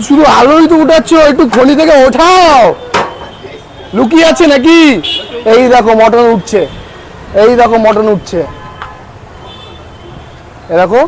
শুধু আলোই তো উঠাচ্ছ, একটু খনি থেকে ওঠাও। লুকিয়ে আছে নাকি? এই দেখো মটন উঠছে, এই দেখো মটন উঠছে, এ দেখো।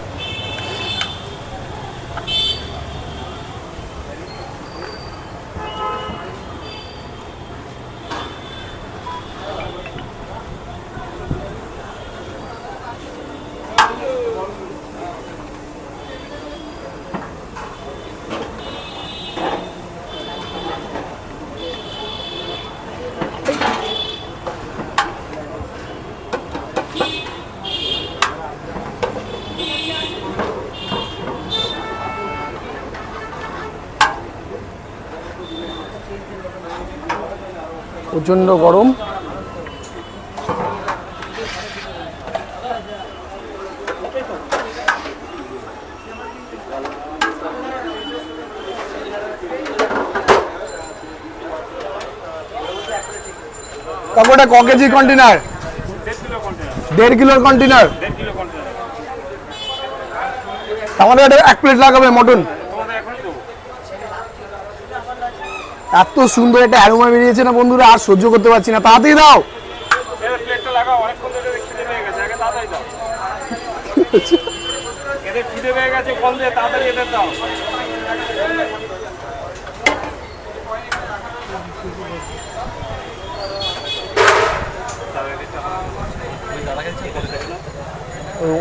প্রচন্ড গরম। কাপড়টা ক কেজি কন্টেনার? 1.5 কিলোর কন্টেনার। আমাদের এটা 1 প্লেট লাগাবে মটন। এত সুন্দর একটা অ্যারোমা বেরিয়েছে না বন্ধুরা, আর সহ্য করতে পারছি না, তাড়াতাড়ি দাও। প্লেটটা লাগাও, অনেকক্ষণ ধরে খিদে পেয়ে গেছে, আগে তাড়াতাড়ি দাও। এদের খিদে পেয়ে গেছে, কল দিয়ে তাড়াতাড়ি এদের দাও।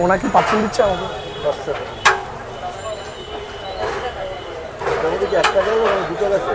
ওনাকে পার্সেন্ট দিচ্ছে আমাকে? একটা করে দুটো গেছে।